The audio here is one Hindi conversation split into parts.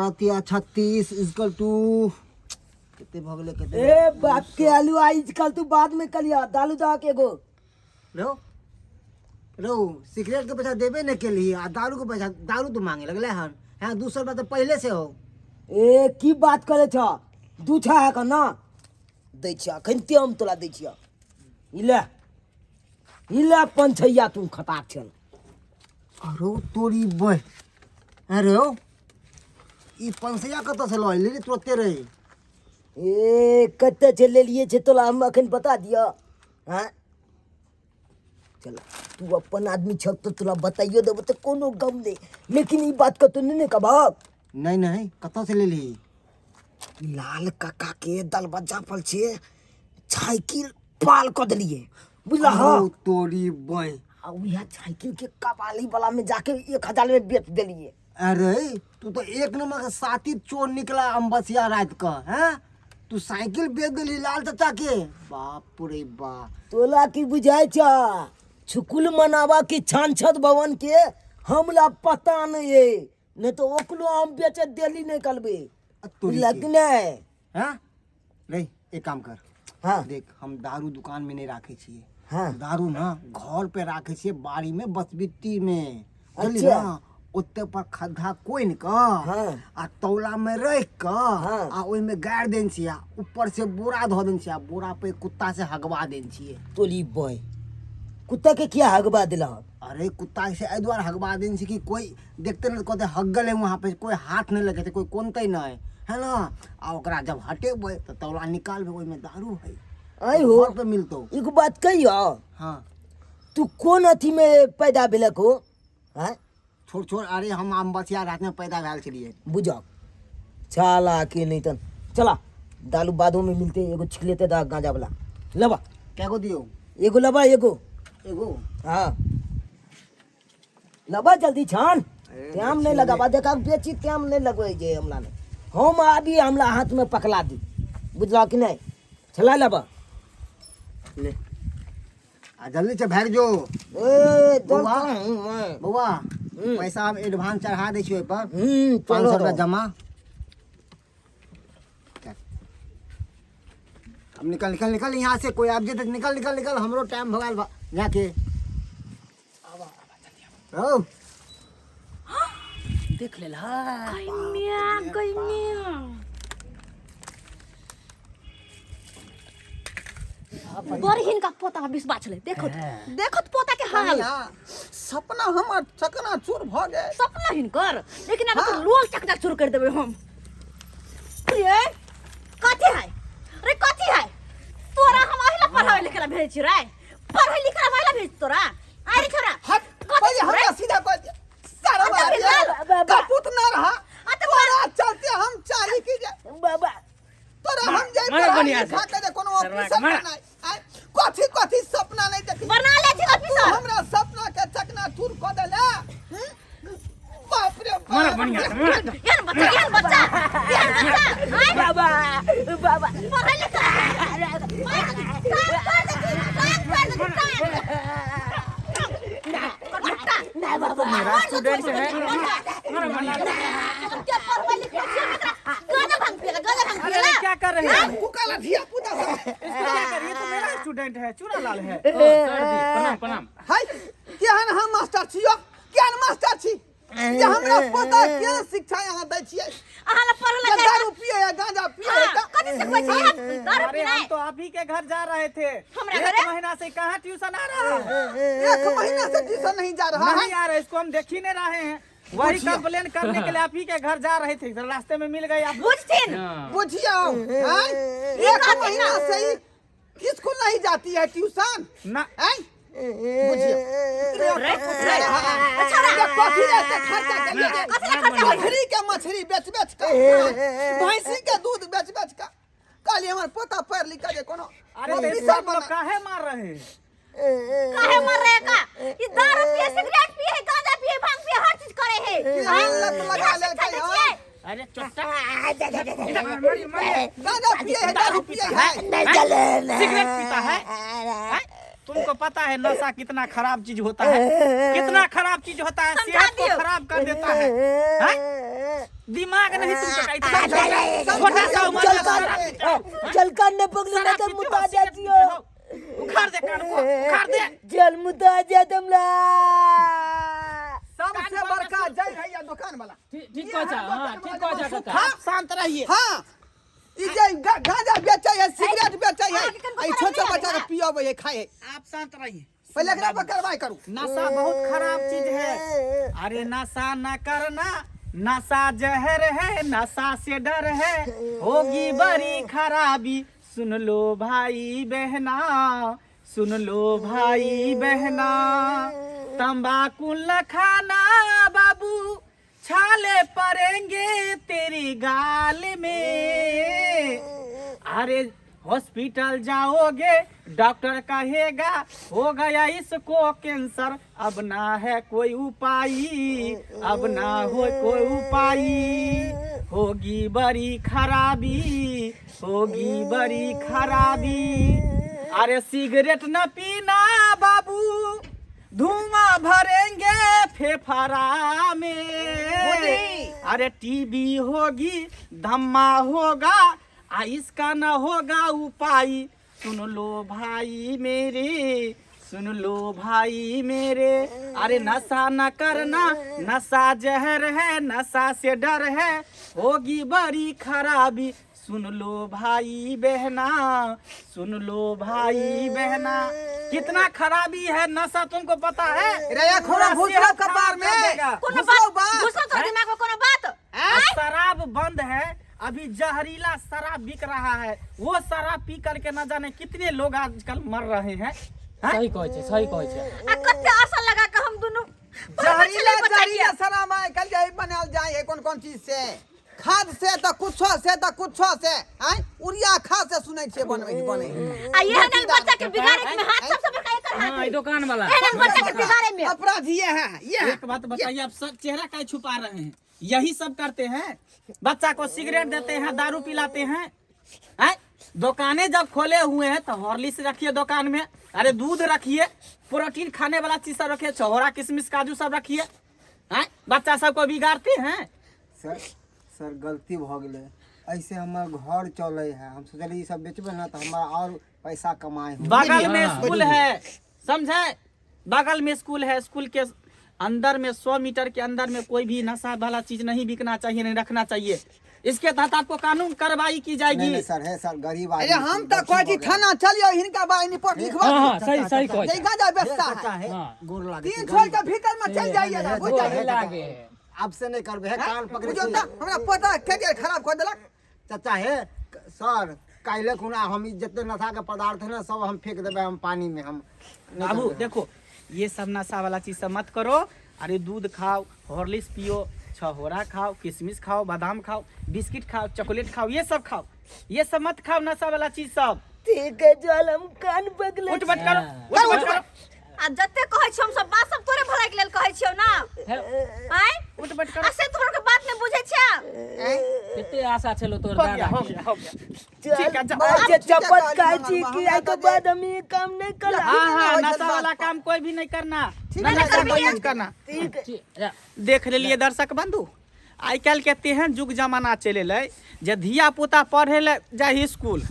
17 36 इक्वल टू कितने भगले कितने ए बाप के आलू आज कल तू बाद में कलिया दालू दा के गो रो रो सिगरेट के पैसा देबे न के लिए आ दारू के पैसा दारू तो मांगे लगले हन हां 200 रुपया तो पहले से हो ए की बात करे छ दूछा है का ना दै छ अखन ते हम तोला दै छिया इला पंछैया तू खटा छल अरे तोरी बय अरे ओ ई पंसैया कत से लइले रे तुरते रे ए कते से ले लिए छे तोला हम अखन बता दिया हां चल तू अपन आदमी छ तो तोला बताइयो देबो तो कोनो गम दे लेकिन ई बात का तू नहीं कबाब नहीं नहीं कत से ले ली लाल काका के दल बजा फल छे साइकिल पाल क दलिए बुझला हां तोरी बय आ उहा साइकिल के कबाली वाला में जाके 1000 में बेच देलिए अरे तू तो एक नंबर का साथी चोर निकला अंबसिया रात का हैं तू साइकिल बेच देली लाल चाचा के बाप रे बाप तोला की बुझाय छ छुकुल मनावा की छानछत भवन के हमला पता नहीं है नहीं तो ओकलो हम बेचे देली नहीं कलबे लगने हां रे एक काम कर हां देख हम दारू दुकान में नहीं राखे छिए हां दारू ना घर पे राखे छिए बाड़ी में बसबिट्टी में अच्छा ओते पर खड्डा कोइन का हां आ तौला में रख का हां आ ओइ में गाड़ देन छिया ऊपर से बोरा धो देन छिया बोरा पे कुत्ता से हगवा देन छिए तोली बॉय कुत्ता के क्या हगबा दिला अरे कुत्ता से ए द्वार हगवा देन छी कि कोई देखते न कहते हगले वहां पे कोई हाथ नहीं लगे कोई कोनते नहीं है ना आ ओकरा जब हटेबे तो तौला निकालबे ओइ में दारू है आई हो घर पे मिलतो एक बात कहियो हां तू कौन अथी में पैदा भेलक हो हैं छोड़ छोड़ अरे हम अंबसिया रात में पैदा भेल छलिए बुझा चाला के नहीं तन चला दालू बादों में मिलते एगो छिक लेते दा गांजा वाला लबा कैगो दियो एगो लबा एगो हां लबा जल्दी छान टाइम नहीं लगाबा देखा बेची टाइम नहीं लगवे जे हमला ने हम अभी हमला हाथ में पकला दी बुझला कि नहीं चला लबा ले आ जल्दी से भाग जो ए बउआ मैं बउआ पैसा हम एडवांस चढ़ा दे छिए पर चलो 500 रुपया जमा अब निकल निकल निकल यहाँ से कोई आप जे तक निकल निकल निकल हमरो टाइम भगाल बा जाके ओ देख ले बरहिन का पोता बिस बाछले देखो देखो पोता के हाल सपना हमर चकना चूर भ गए सपना हिनकर लेकिन अब तो लोल चकना चूर कर देबे हम ये कथि है रे कथि है तोरा हम आइला पढ़ावे लिखला भेज छी रे पढ़े लिखला वाला भेज तोरा अरे छोरा हट पहले हमरा सीधा कह दे सारा बात कपूत ना रहा तोरा चलते हम चाली की जाए बाबा तोरा हम जाए खा के कोनो ऑफिसर नहीं कथि कथि सपना नहीं देखी बना ले छी ऑफिसर हमरा सपना के चकना चूर क देला बाप रे बाप यार बच्चा बाबा बाबा पढ़े लिखला ना बाबा मेरा स्टूडेंट है अरे क्या कर रहे हैं कुकाला धिया पुता सब इसको क्या करिए तो मेरा स्टूडेंट है चूड़ालाल है सर जी प्रणाम प्रणाम हाय केहन हम मास्टर छियो केहन मास्टर छी जे हमरा पता के शिक्षा यहाँ दै छियै अहाँ पढ़ल जे दारू पिए या गांजा पिए या कथि से कोई छै दारू अरे हम तो आप ही के घर जा रहे थे हमरा एक घरे? महीना से कहाँ ट्यूशन आ रहा है एक महीना से ट्यूशन नहीं जा रहा नहीं है आ रहे इसको हम देख ही नहीं रहे हैं वही कंप्लेन करने के लिए आप ही के घर जा रहे थे रास्ते में मिल गए आप बुझथिन बुझियो हैं एक महीना से ही स्कूल नहीं जाती है ट्यूशन ना हैं बुझियो कथी रहते खर्चा कर लिए मछली के मछली बेच बेच के भैंसी के दूध बेच बेच के काली हमर पोता पढ़ लिख के कोनो अरे तो सब लोग काहे मार रहे हैं काहे मर रहे का ई दारू पिए सिगरेट पिए गांजा पिए भांग पिए हर चीज करे है लत लगा ले है अरे चुट्टा गांजा पिए है दारू पिए है सिगरेट पीता है तुमको पता है नशा कितना खराब चीज होता है कितना खराब चीज होता है सेहत को खराब कर देता है दिमाग नहीं तुमको छोटा सा उम्र में चल कान न पगलू ना तो मुता जाती हो। उखाड़ दे कान को, उखाड़ दे। चल मुता जा तुमला। सबसे बड़का जय भैया दुकान वाला। ठीक कह जा, हां ठीक कह जा काका। आप शांत रहिए। हाँ ई जे गांजा बेचे है, सिगरेट बेचे है, आई छोटा बच्चा के पियावे है, खाए है। आप शांत रहिए। पहले एकरा पर कार्रवाई करू। नशा बहुत खराब चीज है। अरे नशा न करना, नशा जहर है, नशा से डर है, होगी बड़ी खराबी। सुन लो भाई बहना, सुन लो भाई बहना, तंबाकू न खाना बाबू, छाले पड़ेंगे तेरी गाल में। अरे हॉस्पिटल जाओगे डॉक्टर कहेगा हो गया इसको कैंसर, अब ना है कोई उपाय, अब ना हो कोई उपाय, होगी बड़ी खराबी, होगी बड़ी खराबी। अरे सिगरेट न पीना बाबू, धुआं भरेंगे फेफड़ा में। अरे टीबी होगी, धम्मा होगा, इसका न होगा उपाय। सुन लो भाई मेरे, सुन लो भाई मेरे। अरे नशा न करना, नशा जहर है, नशा से डर है, होगी बड़ी खराबी। सुन लो भाई बहना, सुन लो भाई बहना, कितना खराबी है नशा तुमको पता है? रे खोरा भूसा कपार में कोनो घुसो बात घुसो तो दिमाग में कोनो बात। शराब बंद है, अभी जहरीला शराब बिक रहा है। वो शराब पी करके न जाने कितने लोग आजकल मर रहे हैं। सही कह छै, सही कह छै। आ कते आशा लगा के हम दोनों जहरीला शराब आए कल जाए बनाल जाए कौन कौन चीज से, खाद से तो कुछो से तो कुछो से, हैं उरिया खाद से सुनै छे बने आ ये नहीं बच्चा के बिगाड़े में हाथ सबसे बड़का एकर हाथ। हां, ई दुकान वाला। ए नहीं बच्चा के बिगाड़े में अपराधी ये है। ये एक बात बताइए, आप सब चेहरा काहे छुपा रहे हैं? यही सब करते हैं। बच्चा को सिगरेट देते हैं, दारू पिलाते हैं। हैं दुकानें जब खोले हुए हैं तो हॉर्लिक्स रखिए दुकान में, अरे दूध रखिए, प्रोटीन खाने वाला चीज सब रखिए, छहोरा किशमिश काजू सब रखिए। हैं बच्चा सबको बिगाड़ते हैं। सर गलती भ गेलै, ऐसे हमार घर चले है, हम सोचली सब बेचबे ना तो हमारा और पैसा कमाए। बगल में स्कूल है, समझे? बगल में स्कूल है, स्कूल के अंदर में 100 मीटर के अंदर में कोई भी नशा वाला चीज नहीं बिकना चाहिए, नहीं रखना चाहिए। इसके तहत आपको कानून कार्रवाई की जाएगी। नहीं सर है सर, गरीब अरे हम तो कोई थाना चलियो, हिनका बारे रिपोर्ट लिखवा। हां, सही सही कह ये छै। गांजा बेचता है, हां, गोर लागे 3 छोड़ के भीतर में चल जाइएगा। बुझ दो जाइए लागे। अब से नहीं करबे है, कान पकड़े बुझो त हमरा पता कैरियर खराब कर देलक। चाचा है सर, काल्हे खुना हम जितने नशा के पदार्थ है ना सब हम फेंक देबे हम पानी में। हम बाबू देखो, ये सब नशा वाला चीज सब मत करो। अरे दूध खाओ, हॉर्लिक्स पियो, छहोरा खाओ, किशमिश खाओ, बादाम खाओ, बिस्किट खाओ, चॉकलेट खाओ, ये सब खाओ। ये सब मत खाओ नशा वाला चीज सब। ठीक है चल हम कान पगले। उठ बैठ करो, उठ बैठ करो, आ जते कहै छी हम सब बात सब तोरे भलाई के लेल कहै छियौ ना। हैं उठ बैठ करो। आ से तोहर के बात नहीं बुझै छै। कते आशा छलो तोर हो गया, दादा हो के। गया, हो गया। चल ठीक है, जा। आज चपत काय छी कि आई के बाद हम ये काम नहीं कर। हाँ हाँ, नशा वाला काम कोई भी नहीं करना, ना नशा को यूज करना। ठीक है जा। देख लेलिए दर्शक बंधु, आइ काल्हि के तेहन जुग जमाना चले जे धिया पुता पढ़े ले जाए स्कूल,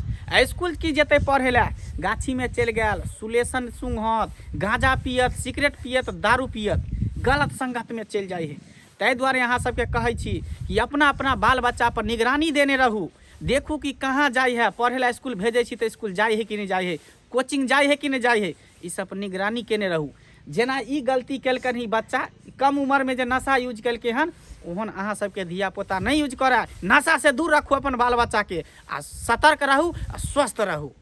स्कूल की जेते पढ़े ले गाछी में चल गया, सुलेशन सूंघत, गांजा पियत, सिगरेट पियत, दारू पियत, गलत संगत में चल जाए है। ताहि दुआरे यहाँ सबके कहै छी कि अपना अपना बाल बच्चा पर निगरानी देने रहू। देखू कि कहाँ जाए है, पढ़े ला स्कूल भेजे छी तो स्कूल जाए है कि नहीं जाए है, कोचिंग जाए है कि नहीं जाए है, ई सब पर निगरानी केने रहू। जेना ई गलती केलकन ही बच्चा कम उम्र में जे नशा यूज केलकै हन, ओहन अहाँ सबके धिया पुता नहीं यूज करे। नशा से दूर रखू अपन बाल बच्चा के, आ सतर्क रहू आ स्वस्थ रहू।